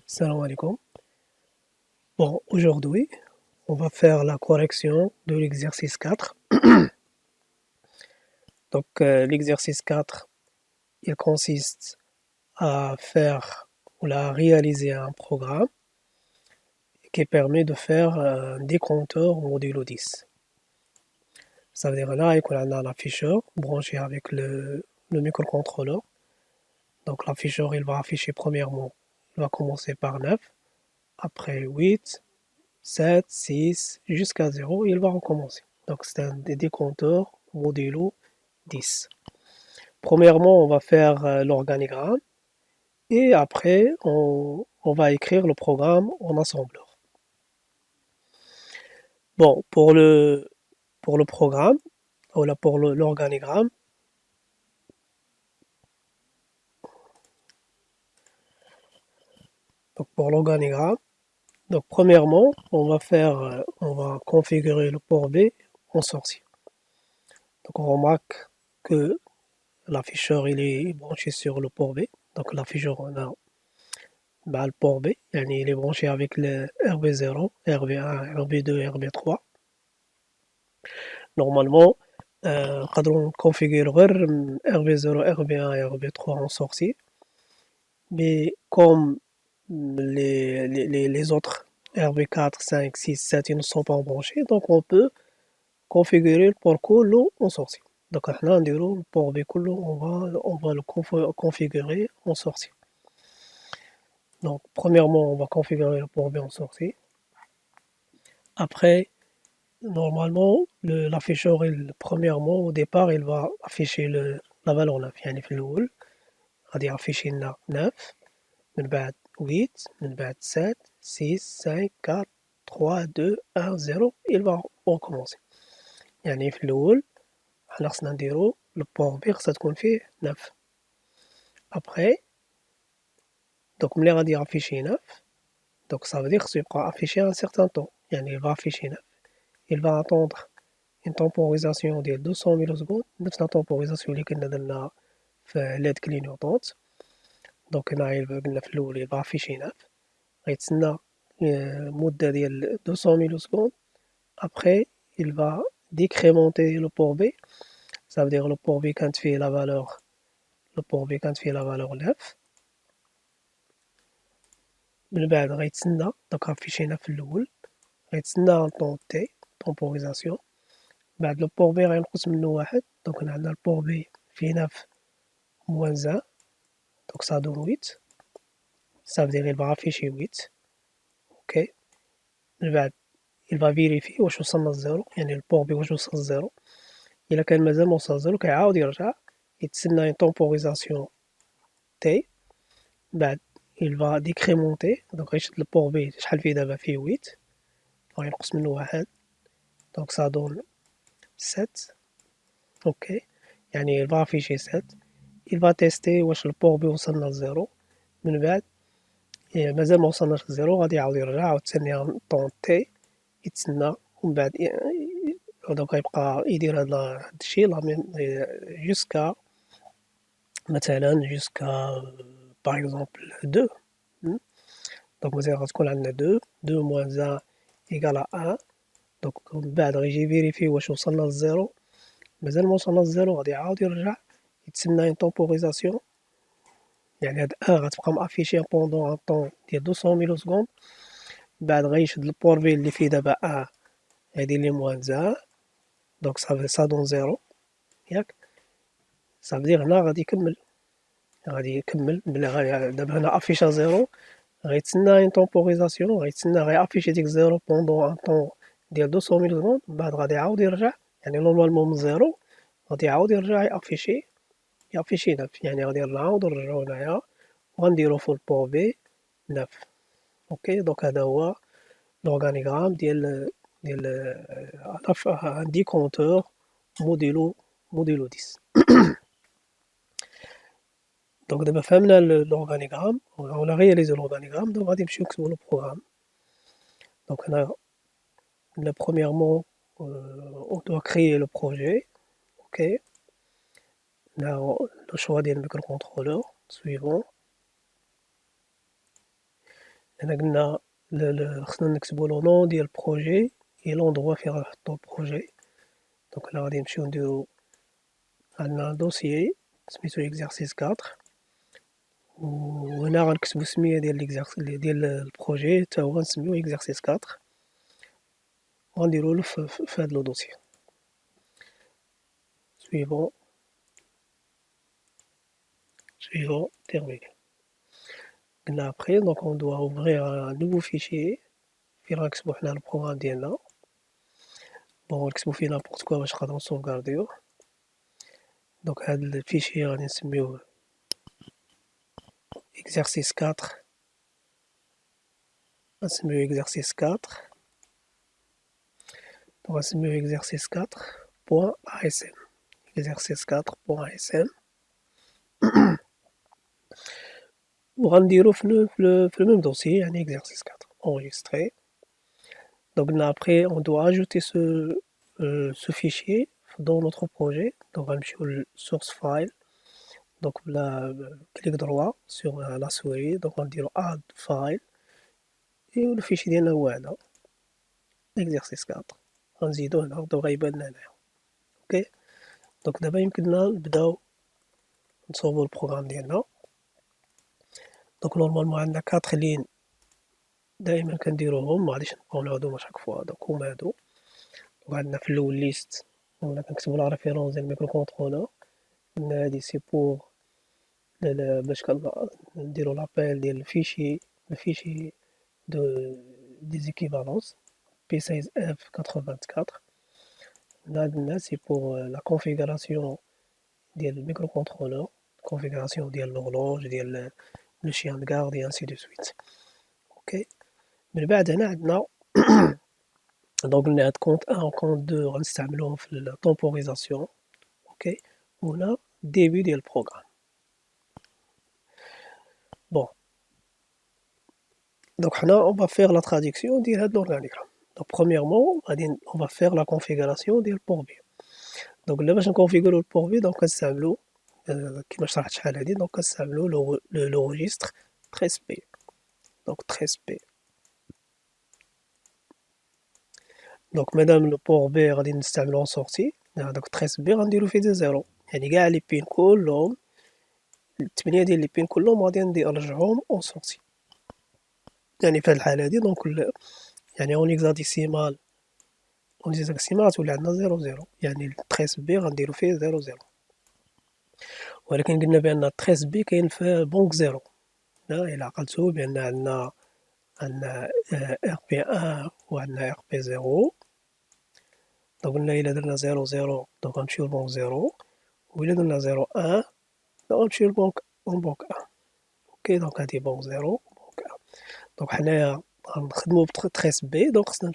Salam alaikum. Bon, aujourd'hui, on va faire la correction de l'exercice 4. Donc, l'exercice 4, il consiste à faire ou à réaliser un programme qui permet de faire un décompteur modulo 10. Ça veut dire là, on a l'afficheur branché avec le microcontrôleur. Donc, l'afficheur, il va afficher premièrement, il va commencer par 9, après 8, 7, 6, jusqu'à 0, il va recommencer. Donc c'est un décompteur modulo 10. Premièrement, on va faire l'organigramme et après, on va écrire le programme en assembleur. Bon, pour le programme, ou là pour l'organigramme, donc pour l'organigramme, donc premièrement, on va configurer le port B en sorcier. Donc on remarque que l'afficheur il est branché sur le port B. Donc l'afficheur on a le port B, il est branché avec le RB0, RB1, RB2, RB3. Normalement, on configure RB0, RB1 et RB3 en sorcier. Mais comme les autres RB4, 5, 6, 7 ils ne sont pas branchés, donc on peut configurer le port كله en sorcier. Donc احنا نديرو le port B كله, on va le configurer en sorcier. Donc, premièrement, on va configurer le port B en sortie. Après, normalement, l'afficheur, premièrement, au départ, il va afficher la valeur 9. يعني في الأول غادي يافيشي لنا 9 من بعد 8 من بعد 7 6 5 4 3 2 1 0. Il va recommencer. يعني في الأول حنا خصنا نديرو البور بي خصها تكون فيه 9. Après, donc ملي غادي يافيشي 9, donc ça veut dire qu'il va afficher un certain temps. Il va afficher 9. Il va attendre une temporisation de 200 millisecondes. نفس la temporisation اللي كنا درنا في LED clignotante. Donc هنا قلنا في الأول il va afficher 9. غيتسنى مدة ديال 200 millisecondes. Après, il va décrémenter le port B. Ça veut dire le port B كانت فيه la valeur le port B كانت فيه la valeur 9. من بعد غيتسنى دونك غافيشينا في الأول غيتسنى un temps T temporisation. بعد لو بور بي غينقص منه واحد. دونك هنا عندنا البور بي فيه 9 موان 1. دونك ça donne 8. Ça veut dire il va afficher 8. اوكي. من بعد il va vérifier واش وصلنا للزيرو. يعني البور بي واش وصل للزيرو. إلا كان مازال موصل للزيرو كيعاود يرجع يتسنى une temporisation T. بعد il va décrémenter. دونك غيشد البور بي شحال فيه دابا فيه 8 غينقص منه واحد. دونك ça donne 7. اوكي. يعني il va afficher 7. il va tester واش البور بي وصلنا للزيرو. من بعد مازال ما وصلناش للزيرو غادي يعاود يرجع عاوتاني طون تي يتسنى. ومن بعد دونك غيبقى يدير هاد الشي جوسكا مثلا جوسكا باغ اكزومبل 2. دونك مثلا غتكون عندنا 2 موان 1 ايكال 1. دونك من بعد غيجي فيريفي واش وصلنا للزيرو. مازال ما وصلنا للزيرو غادي يعاود يرجع يتسنى une temporisation. يعني هاد غتبقى مافيشي بوندون ان طون ديال 200 ميليسكوند. بعد غيشد البور في اللي فيه دابا غيدير ليه موان 1. دونك سا دون 0 ياك. صافي هنا غادي يكمل بلا دابا هنا افيشا 0. غيتسنى اون طومبوريزاسيون. غيتسنى غيافيشي ديك 0 بوندون ان طون ديال 200 ميليسكوند. بعد غادي يعاود يرجع. يعني نورمالمون من 0 غادي يعاود يرجع يافيشي 9. يعني غادي نعاودو نرجعو هنايا وغنديرو في البور بي 9. اوكي. دونك هذا هو لورغانيغرام ديال ان ديكونتور موديلو 10. دونك دابا فهمنا لورغانيغرام on a réalisé l'organigramme. دونك غادي نمشيو نكتبو لو بروغرام. دونك هنا premièrement on doit créer le projet. ok. Là le choix ديال الميكروكونترولور suivant. هنا قلنا خصنا نكتبو لو نون ديال البروجي اي لوندغوا فين غنحطو البروجي. دونك هنا غادي نمشيو نديرو عندنا دوسيي سميتو اكزرسيس 4 وهنا غنكتبو السمية ديال البروجي تا هو غنسميوه اكزرسيس 4 وغنديرولو في هاد لو دوسيي. suivant terminé. قلنا après donc on doit ouvrir un nouveau fichier فين غنكتبو حنا البروغرام ديالنا. بون نكتبو فيه نابورت كوا باش نقدرو نسوفغارديوه. دونك هاد الفيشي غادي نسميوه exercice 4 غنسميوه exercice 4 دونك غنسميوه exercice 4.asm exercice 4.asm وغنديرو في le même dossier يعني exercice 4 enregistré. Donc là, après on doit ajouter ce fichier dans notre projet. Donc غنمشيو source file. Donc là, clic droit sur la souris. Donc on dit add file. Et le fichier ديالنا هو هذا exercice 4. غنزيدو هنا دابا غيبان لنا هنايا. اوكي دونك دابا يمكننا نبداو نصوبو البروغرام ديالنا. دونك نورمالمون عندنا 4 لين دائما كنديروهم، ما غاديش نبقاو نعاودوهم شاك فوا. دونك هما هادو. وعندنا في الاول ليست ولا كنكتبو لا ريفيرونس ديال الميكرو كونترولور. قلنا هادي سي بور باش نديرو لابيل ديال الفيشي دو دي زيكيفالونس بي 16 اف 84. قلنا سي بور لا كونفيغوراسيون ديال الميكرو كونترولور، كونفيغوراسيون ديال لوغلوج ديال لو شيان دو غارد اي انسي دو سويت. اوكي من بعد هنا عندنا دونك قلنا هاد كونت 1 و كونت 2 غنستعملوهم في التومبوريزاسيون. اوكي وهنا ديبي ديال البروغرام. بون دونك حنا on va faire la traduction ديال هاد l'organigramme. Donc premièrement غادي on va faire la configuration ديال port B. دونك لا باش نكونفيغورو البور بي دونك كنستعملو كيما شرحت شحال هادي دونك كنستعملو لو ريجستر 13 بي. دونك 13 بي دونك مادام لو بور بي غادي نستعملو اون سورتي داك 13 بي غنديرو فيه دي زيرو، يعني كاع لي بين كلهم 8 ديال لي بين كلهم غادي نرجعوهم اون سورتي. يعني في هاد الحالة هادي دونك يعني اون اكزاديسيمال تولي عندنا 0 0 يعني 13 بي غنديرو فيه 0 0. ولكن قلنا بان 13 بي كاين في بونك 0 الى عقلتو بان عندنا ار بي 1 وعندنا ار بي 0. دونك قلنا الى درنا 0 0 دونك غنمشيو لبونك 0 و الى درنا 0 1 دونك غنمشيو لبونك 1. اوكي دونك هادي بونك 0 بونك 1. دونك حنايا غنخدمو ب 13 بي دونك خصنا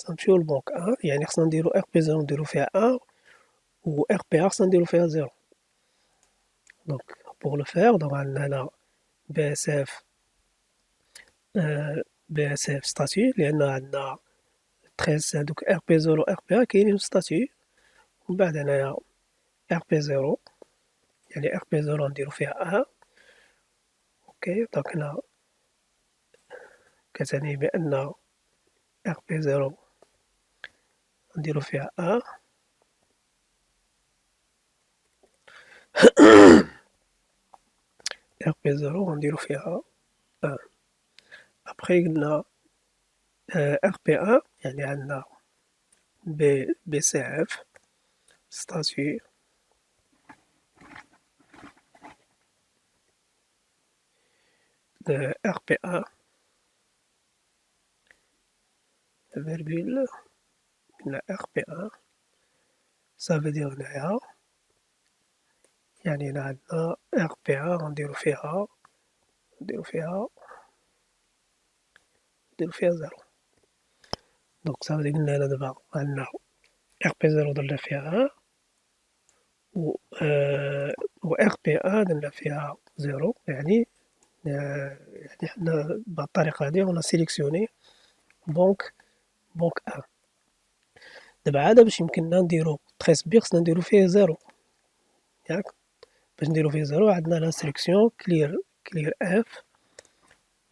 نمشيو لبونك 1 يعني خصنا نديرو ار بي 0 نديرو فيها 1 و ار بي 1 خصنا نديرو فيها 0. دونك pour le faire دونك عندنا هنا BSF statut لأن عندنا 13 هادوك ار بي 0 ار بي 1 كاينين في statut. ومن بعد هنايا ار بي 0 يعني ار بي 0 نديرو فيها 1. اوكي دونك هنا كتعني بأن ار بي 0 نديرو فيها 1. ار بي 0 غنديرو فيها 1. ابخي قلنا ار بي 1 يعني عندنا بي سي اف statut de RP1 virgule la RP1 ça veut dire هنايا يعني هنا عندنا RP1 غنديرو فيها 0. دونك ça veut dire قلنا هنا دابا عندنا RP0 درنا فيها 1 و RP1 درنا فيها 0 يعني حنا بهاد الطريقة هادي غنا سيليكسيوني بونك 1. دابا عاد باش يمكننا نديرو 13 بي خصنا نديرو فيه 0 ياك. باش نديرو فيه 0 عندنا لا سيليكسيون كلير اف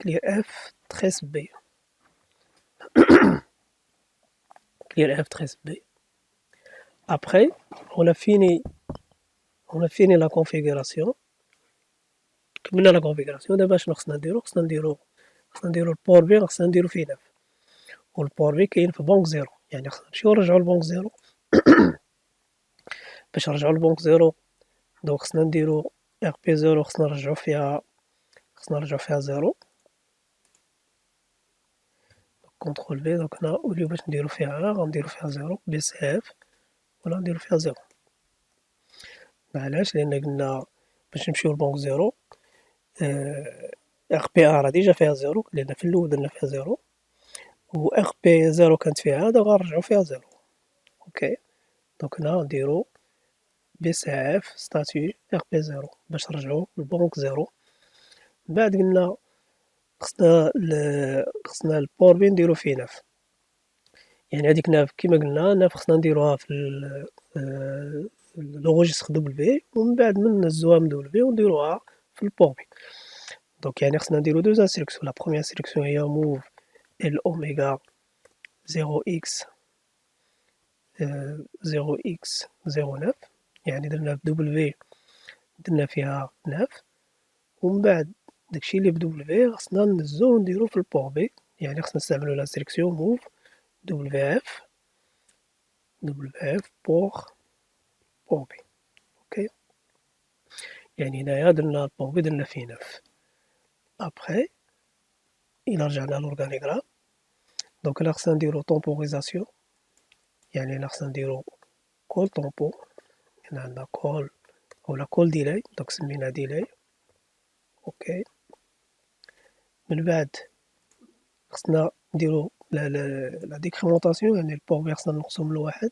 clear f تريس b clear f تريس b. Après on a fini la configuration. كملنا la configuration. دابا شنو خصنا نديرو البور بي خصنا نديرو فيه نف، والبور بي كاين في بونك زيرو، يعني خصنا نمشيو نرجعو لبونك زيرو. باش نرجعو لبونك زيرو دونك خصنا نديرو ار بي زيرو، خصنا نرجعو فيها زيرو. كونترول في، دونك هنا اوليو باش نديرو فيها غنديرو فيها زيرو بي سي اف، ولا نديرو فيها زيرو. علاش؟ لان قلنا باش نمشيو لبونك زيرو ار بي ا راه ديجا فيها زيرو، لان في الاول درنا فيها زيرو، و ار بي زيرو كانت فيها، دابا غنرجعو فيها زيرو. اوكي، دونك هنا نديرو بي سي اف ستاتيو ار بي زيرو باش نرجعو لبونك زيرو. من بعد قلنا خصنا البور بي نديرو فيه ناف، يعني هاديك ناف كيما قلنا ناف خصنا نديروها في لوغوجيستر دبليو، ومن بعد من نهزوها من دبليو ونديروها في البور بي. دونك يعني خصنا نديرو دوز انستركسيون. لا بروميير انستركسيون هي موف ال اوميغا 0x 09، يعني درنا في دبليو درنا فيها ناف، ومن بعد داكشي اللي بدبليو خصنا نهزو ونديرو في البور بي، يعني خصنا نستعملو لانستركسيون موف دبليو اف بور بي. اوكي، يعني هنايا درنا البور بي درنا فيه ناف. ابخي الى رجعنا لورغانيغرام، دونك هنا خصنا نديرو طومبوريزاسيون، يعني هنا خصنا نديرو كول طومبو، هنا عندنا كول اولا كول ديلاي، دونك سمينا ديلاي. اوكي، من بعد خصنا نديرو لا ديكريمونطاسيون، يعني البور بي خصنا نقصو من واحد،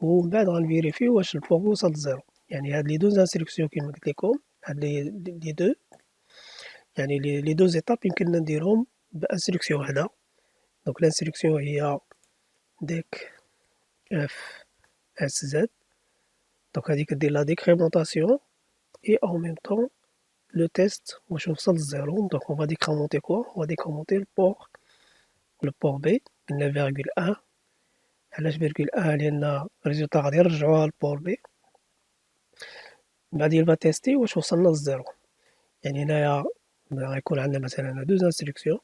ومن بعد غنفيريفيو واش البور بي وصل لزيرو. يعني هاد لي دوز انستركسيون كيما قلت لكم، هاد لي دو، يعني لي دو زيتاب يمكننا نديرهم بانستركسيون وحده. دونك الانستركسيون هي ديك اف اس زد، دونك هادي كدير لا ديكريمونطاسيون اي او ميم طون لو تيست واش وصل لزيرو. دونك اون فا ديكريمونتي كوا، اون فا ديكريمونتي البور بي، قلنا فيرغول ان. علاش فيرغول ان؟ لان الريزولتا غادي نرجعوها للبور بي، من بعد يلفا تيستي واش وصلنا للزيرو. يعني هنايا غيكون عندنا مثلا دوز انستركسيون،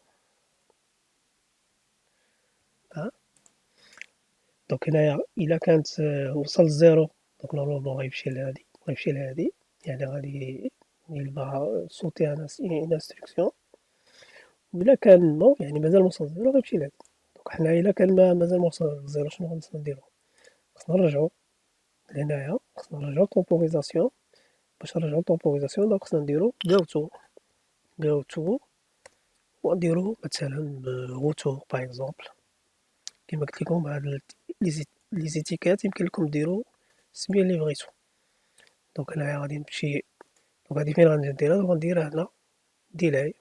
دونك هنايا الا كانت وصل للزيرو، دونك نورمالمون غيمشي لهادي، يعني غادي يلفا صوتي ان انستركسيون. وإلا كان نو، يعني مازال موصل للزيرو، غيمشي لهادي. دونك حنا الا كان مازال موصل للزيرو، شنو خصنا نديرو؟ خصنا نرجعو لهنايا، خصنا نرجعو طومبوريزاسيون. باش نرجعو طومبوريزاسيون دونك خصنا نديرو جو تو ونديرو مثلا غوتو باغ اكزومبل. كيما قلت لكم هاد لي زيتيكات يمكن لكم ديرو السميه اللي بغيتو. دونك هنايا غادي نمشي، دونك هادي فين غادي نديرها؟ دونك غنديرها هنا ديلاي،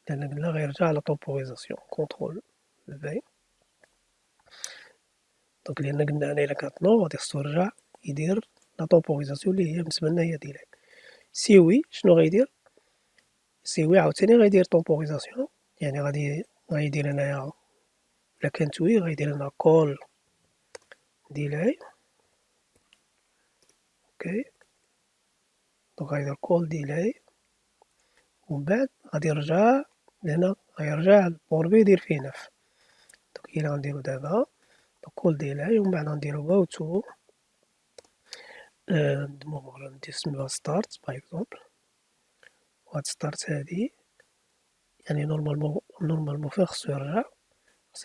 لأن قلنا غيرجع على طومبوريزاسيون. كونترول في، دونك لأن قلنا هنا إلا كانت نو غادي خصو يرجع يدير لا طومبوريزاسيون اللي هي بالنسبة لنا هي ديلاي. سي وي شنو غيدير؟ سي وي عاوتاني غيدير طومبوريزاسيون، يعني غيدير هنايا إلا كانت وي غيدير هنا كول ديلاي. اوكي، دونك غيدير كول ديلاي، ومن بعد غادي يرجع لهنا، غيرجع البور بي يدير فيه نف. دونك هي اللي غنديرو دابا كول ديلاي، ومن بعد غنديرو جو تو نسميوها ستارت باغ اكزومبل. وهاد ستارت هادي يعني نورمالمون فين خصو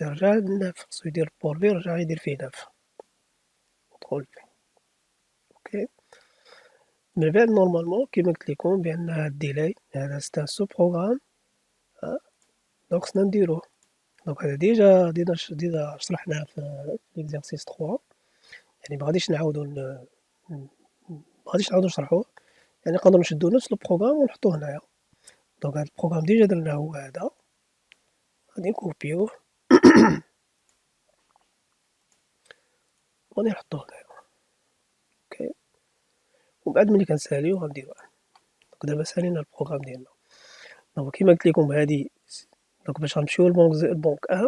يرجع للنف، خصو يدير البور بي يرجع يدير فيه نف. كونترول في. اوكي، من بعد نورمالمون كيما قلت لكم بان هاد الديلاي هذا سي ان سو بروغرام، دونك خصنا نديروه. دونك هذا ديجا شرحناه في ليكزارسيس 3، يعني مغاديش نعاودو نشرحوه، يعني نقدرو نشدو نفس البروغرام ونحطوه هنايا. دونك هاد البروغرام ديجا درناه هو هذا، غادي نكوبيوه وغادي نحطوه هنايا. اوكي، ومن بعد ملي كنساليو غنديروه. دونك دابا سالينا البروغرام ديالنا. دونك كيما قلت لكم هادي دونك باش غنمشيو للبنك 1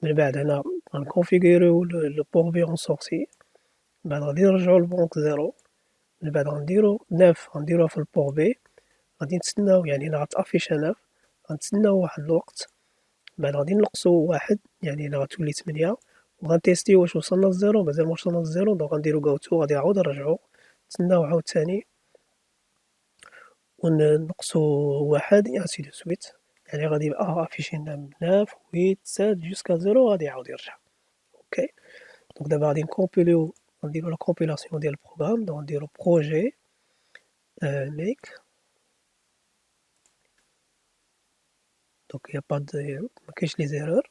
من بعد هنا غنكونفيغوريو لو بور بي اون سورسي من بعد غادي نرجعو للبنك 0 من بعد غنديرو 9 غنديروها في البور بي غادي نتسناو يعني هنا غتافيشا 9 غنتسناو واحد الوقت من بعد غادي نقصو 1 يعني هنا غتولي 8 وغنتيستيو واش وصلنا للزيرو مازال موصلنا للزيرو دونك غنديرو غاوتو غادي نعاود نرجعو نتسناو عاوتاني ونقصو 1 et ainsi de suite يعني غادي يبقى افيشي لنا 9 8 7 جوسكا 0 غادي يعاود يرجع اوكي دونك دابا غادي نكومبيليو غنديرو لا كومبيلاسيون ديال البروغرام دونك غنديرو بروجي ميك دونك يا با مكاينش لي زيرور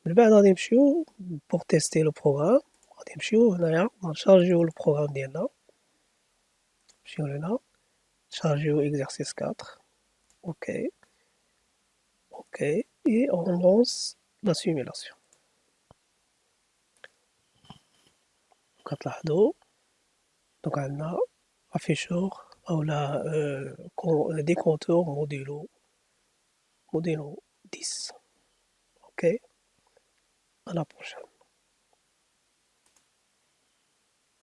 من بعد غادي نمشيو بوغ تيستي لو بروغرام غادي نمشيو هنايا نشارجيو البروغرام ديالنا نمشيو لهنا نشارجيو اكزرسيس 4 اوكي اوكي et on lance la simulation كتلاحظوا دونك عندنا افيشور اولا ديكونتور موديلو 10 اوكي à la prochaine